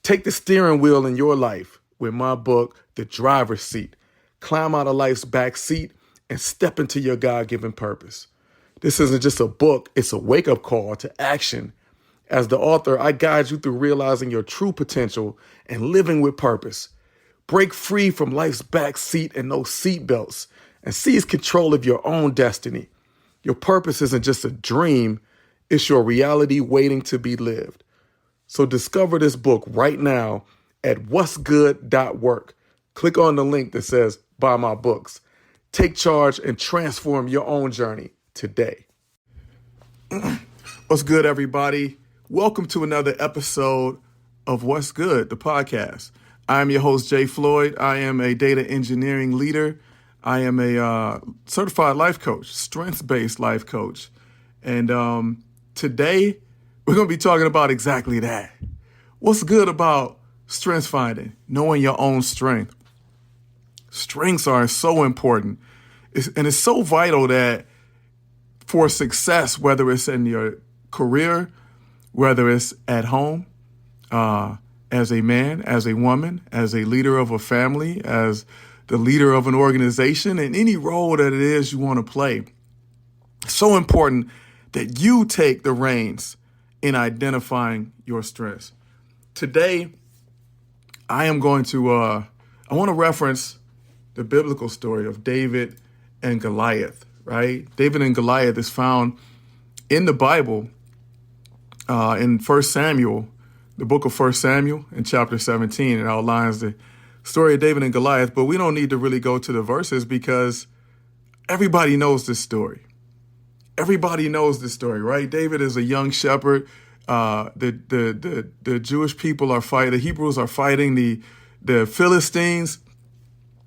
Take the steering wheel in your life with my book, The Driver's Seat. Climb out of life's back seat and step into your God-given purpose. This isn't just a book, it's a wake-up call to action. As the author, I guide you through realizing your true potential and living with purpose. Break free from life's back seat and those seat belts and seize control of your own destiny. Your purpose isn't just a dream, it's your reality waiting to be lived. So discover this book right now at what'sgood.work. Click on the link that says buy my books. Take charge and transform your own journey today. What's good, everybody? Welcome to another episode of What's Good, the podcast. I'm your host, Jay Floyd. I am a data engineering leader. I am a certified life coach, strengths-based life coach. And today, we're going to be talking about exactly that. What's good about strength finding, knowing your own strength? Strengths are so important. And it's so vital that for success, whether it's in your career, whether it's at home, as a man, as a woman, as a leader of a family, as the leader of an organization, in any role that it is you want to play, it's so important that you take the reins in identifying your strengths. Today, I am going to, I want to reference the biblical story of David and Goliath, right? David and Goliath is found in the Bible in 1 Samuel, the book of 1 Samuel in chapter 17. It outlines the story of David and Goliath, but we don't need to really go to the verses because everybody knows this story. Everybody knows this story, right? David is a young shepherd. The Jewish people are fighting. The Hebrews are fighting the Philistines.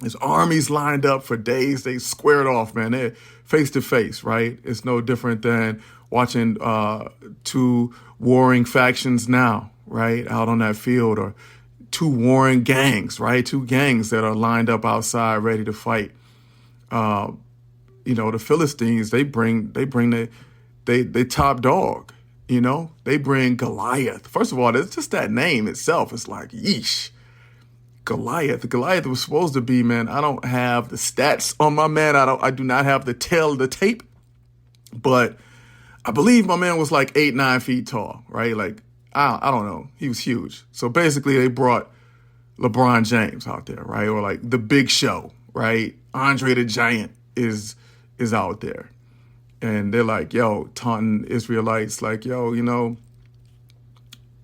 His armies lined up for days. They squared off, man. They're face to face, right? It's no different than watching two warring factions now, right, out on that field, or two warring gangs, right? Two gangs that are lined up outside ready to fight. The Philistines, they bring the top dog, they bring Goliath. First of all, it's just that name itself. It's like, yeesh, Goliath. Goliath was supposed to be, man, I don't have the stats on my man. I do not have the tail of the tape, but I believe my man was like 8-9 feet tall, right? Like, I don't know. He was huge. So basically they brought LeBron James out there, right? Or like the Big Show, right? Andre the Giant is out there. And they're like, yo, taunting Israelites, like, yo, y'all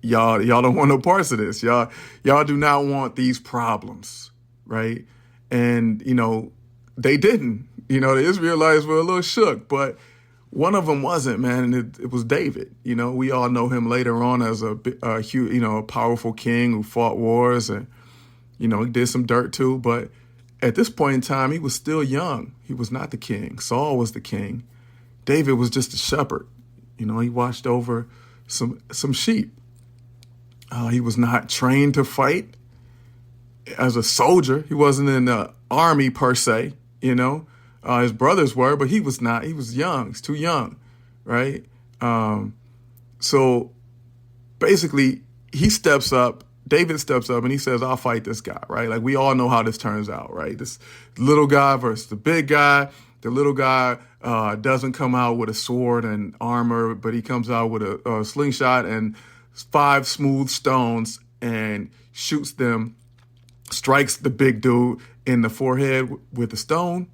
don't want no parts of this. Y'all do not want these problems, right? And, they didn't. The Israelites were a little shook, but one of them wasn't, man, and it was David. We all know him later on as a powerful king who fought wars, and, he did some dirt too. But at this point in time, he was still young. He was not the king. Saul was the king. David was just a shepherd. He watched over some sheep. He was not trained to fight as a soldier. He wasn't in the army per se, his brothers were, but he was not. He was young. He's too young, right? So basically, David steps up and he says, I'll fight this guy, right? Like, we all know how this turns out, right? This little guy versus the big guy. The little guy doesn't come out with a sword and armor, but he comes out with a slingshot and 5 smooth stones and shoots them, strikes the big dude in the forehead with the stone,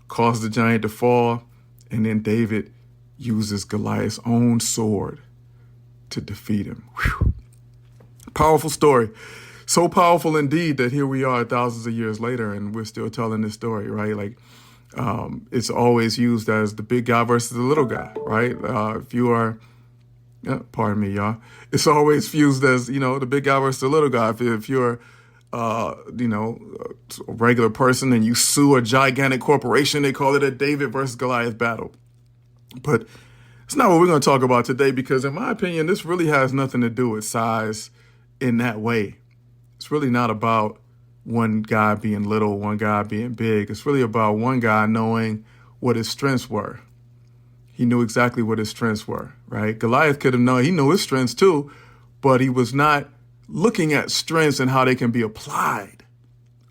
causes the giant to fall, and then David uses Goliath's own sword to defeat him. Whew. Powerful story. So powerful indeed that here we are thousands of years later and we're still telling this story, right? Like, it's always used as the big guy versus the little guy, right? If you are, pardon me, y'all. It's always used as, the big guy versus the little guy. If you're, a regular person and you sue a gigantic corporation, they call it a David versus Goliath battle. But it's not what we're going to talk about today because, in my opinion, this really has nothing to do with size in that way. It's really not about one guy being little, one guy being big. It's really about one guy knowing what his strengths were. He knew exactly what his strengths were, right? Goliath could have known, he knew his strengths too, but he was not looking at strengths and how they can be applied,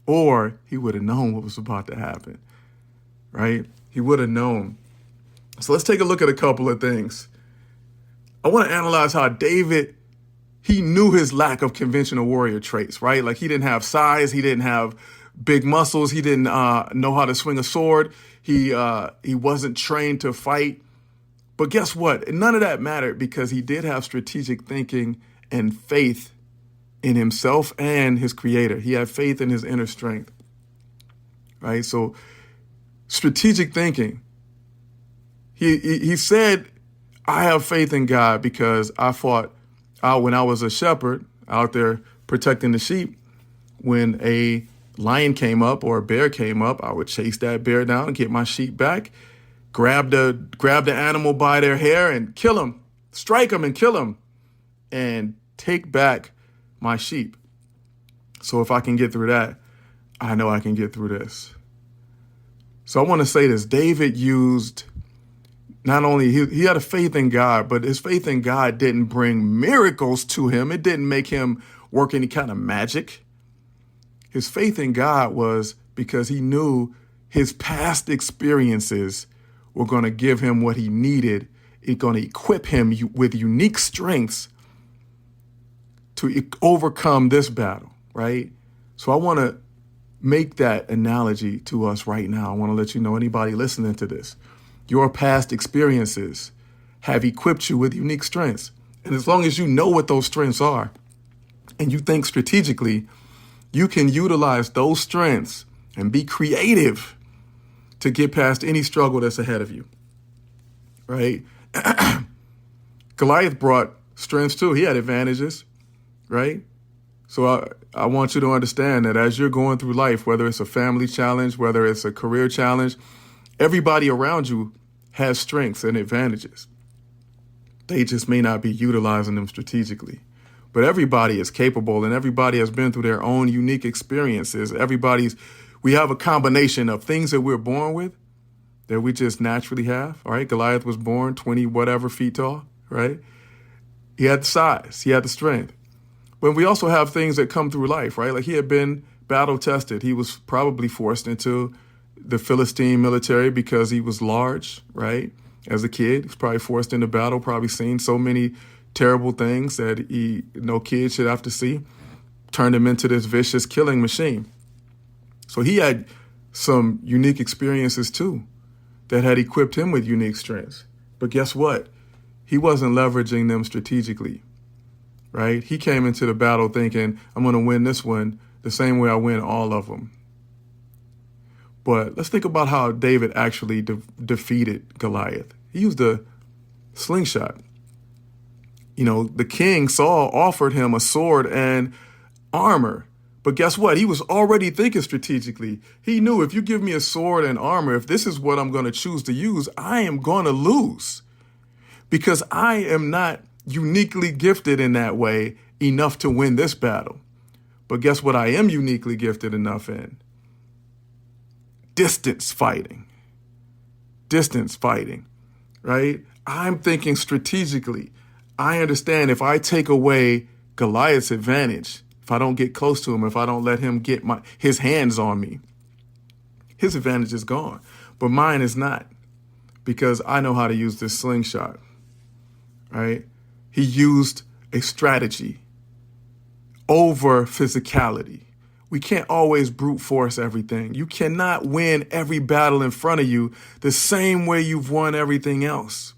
or he would have known what was about to happen, right? He would have known. So let's take a look at a couple of things. I want to analyze how David, he knew his lack of conventional warrior traits, right? Like he didn't have size, he didn't have big muscles, he didn't know how to swing a sword, he wasn't trained to fight. But guess what? None of that mattered because he did have strategic thinking and faith in himself and his creator. He had faith in his inner strength, right? So strategic thinking. He said, I have faith in God because I fought out when I was a shepherd out there protecting the sheep. When a lion came up or a bear came up, I would chase that bear down and get my sheep back, grab the animal by their hair and kill him, strike him and kill him, and take back my sheep. So if I can get through that, I know I can get through this. So I want to say this. David used not only, he had a faith in God, but his faith in God didn't bring miracles to him. It didn't make him work any kind of magic. His faith in God was because he knew his past experiences were going to give him what he needed. It's going to equip him with unique strengths to overcome this battle, right? So I want to make that analogy to us right now. I want to let you know, anybody listening to this, your past experiences have equipped you with unique strengths. And as long as you know what those strengths are and you think strategically, you can utilize those strengths and be creative to get past any struggle that's ahead of you, right? Goliath brought strengths too. He had advantages, right? So I want you to understand that as you're going through life, whether it's a family challenge, whether it's a career challenge, everybody around you has strengths and advantages. They just may not be utilizing them strategically. But everybody is capable and everybody has been through their own unique experiences. We have a combination of things that we're born with that we just naturally have. All right. Goliath was born 20 whatever feet tall, right? He had the size, he had the strength. But we also have things that come through life, right? Like he had been battle tested. He was probably forced into the Philistine military because he was large, right? As a kid, he was probably forced into battle, probably seen so many terrible things that no kid should have to see, turned him into this vicious killing machine. So he had some unique experiences too that had equipped him with unique strengths. But guess what? He wasn't leveraging them strategically, right? He came into the battle thinking, I'm going to win this one the same way I win all of them. But let's think about how David actually defeated Goliath. He used a slingshot. You know, the king Saul offered him a sword and armor. But guess what? He was already thinking strategically. He knew if you give me a sword and armor, if this is what I'm going to choose to use, I am going to lose because I am not uniquely gifted in that way enough to win this battle. But guess what I am uniquely gifted enough in? Distance fighting, right? I'm thinking strategically. I understand if I take away Goliath's advantage, if I don't get close to him, if I don't let him get his hands on me, his advantage is gone. But mine is not because I know how to use this slingshot, right? He used a strategy over physicality. We can't always brute force everything. You cannot win every battle in front of you the same way you've won everything else.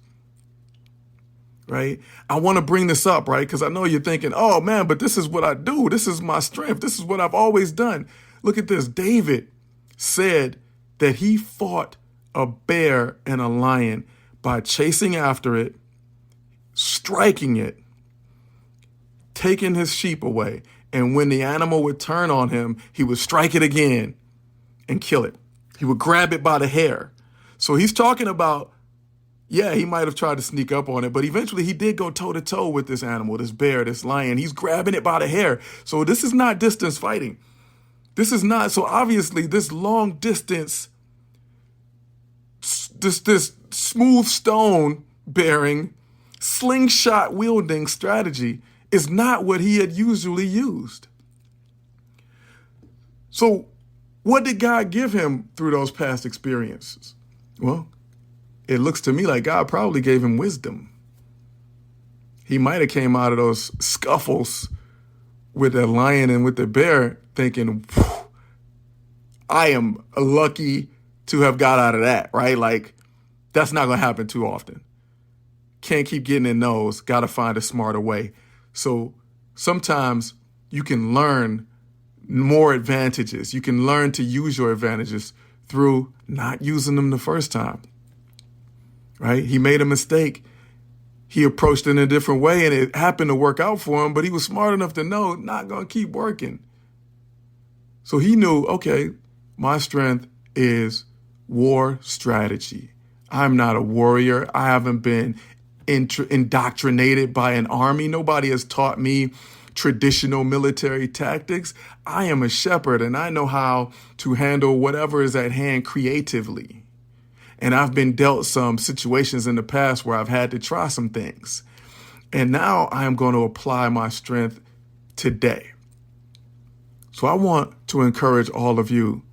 Right? I want to bring this up, right? Because I know you're thinking, oh man, but this is what I do. This is my strength. This is what I've always done. Look at this. David said that he fought a bear and a lion by chasing after it, striking it, taking his sheep away. And when the animal would turn on him, he would strike it again and kill it. He would grab it by the hair. So he's talking about, yeah, he might have tried to sneak up on it, but eventually he did go toe-to-toe with this animal, this bear, this lion. He's grabbing it by the hair. So this is not distance fighting. This is not. So obviously this long distance, this smooth stone bearing, slingshot wielding strategy is not what he had usually used. So what did God give him through those past experiences? Well, it looks to me like God probably gave him wisdom. He might have came out of those scuffles with the lion and with the bear thinking, I am lucky to have got out of that, right? Like, that's not going to happen too often. Can't keep getting in those. Got to find a smarter way. So sometimes you can learn more advantages. You can learn to use your advantages through not using them the first time, right? He made a mistake. He approached it in a different way and it happened to work out for him, but he was smart enough to know not going to keep working. So he knew, okay, my strength is war strategy. I'm not a warrior. I haven't been indoctrinated by an army. Nobody has taught me traditional military tactics. I am a shepherd and I know how to handle whatever is at hand creatively. And I've been dealt some situations in the past where I've had to try some things. And now I am going to apply my strength today. So I want to encourage all of you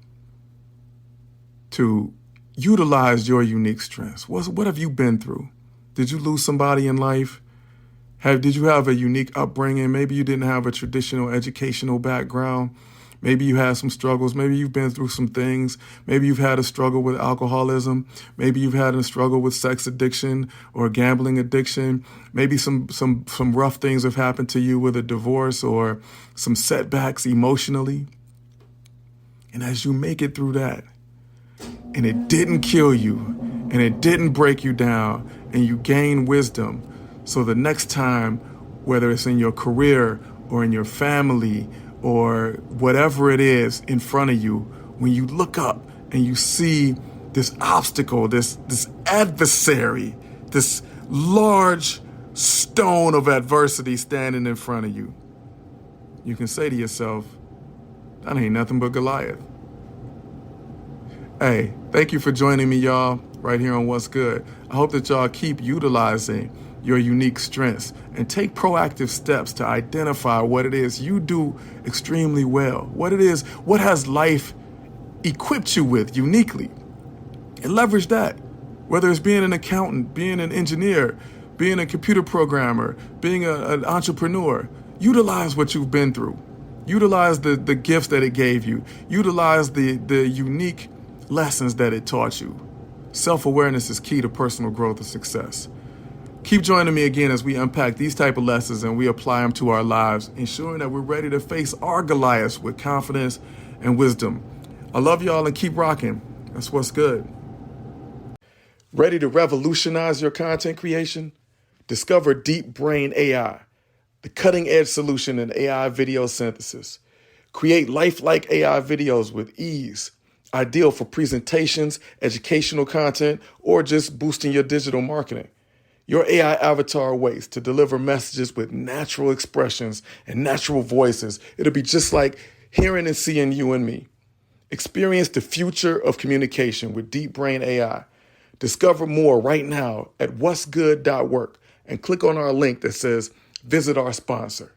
to utilize your unique strengths. What have you been through? Did you lose somebody in life? Did you have a unique upbringing? Maybe you didn't have a traditional educational background. Maybe you had some struggles. Maybe you've been through some things. Maybe you've had a struggle with alcoholism. Maybe you've had a struggle with sex addiction or gambling addiction. Maybe some rough things have happened to you with a divorce or some setbacks emotionally. And as you make it through that, and it didn't kill you, and it didn't break you down, and you gain wisdom, so the next time, whether it's in your career or in your family or whatever it is in front of you, when you look up and you see this obstacle, this adversary, this large stone of adversity standing in front of you, you can say to yourself, that ain't nothing but Goliath. Hey, thank you for joining me, y'all, right here on What's Good. I hope that y'all keep utilizing your unique strengths and take proactive steps to identify what it is you do extremely well, what has life equipped you with uniquely, and leverage that. Whether it's being an accountant, being an engineer, being a computer programmer, being an entrepreneur, utilize what you've been through. Utilize the gifts that it gave you. Utilize the unique lessons that it taught you. Self-awareness is key to personal growth and success. Keep joining me again as we unpack these type of lessons and we apply them to our lives, ensuring that we're ready to face our Goliaths with confidence and wisdom. I love y'all and keep rocking. That's What's Good. Ready to revolutionize your content creation? Discover Deep Brain AI, the cutting-edge solution in AI video synthesis. Create lifelike AI videos with ease, ideal for presentations, educational content, or just boosting your digital marketing. Your AI avatar waits to deliver messages with natural expressions and natural voices. It'll be just like hearing and seeing you and me. Experience the future of communication with Deep Brain AI. Discover more right now at what'sgood.work and click on our link that says visit our sponsor.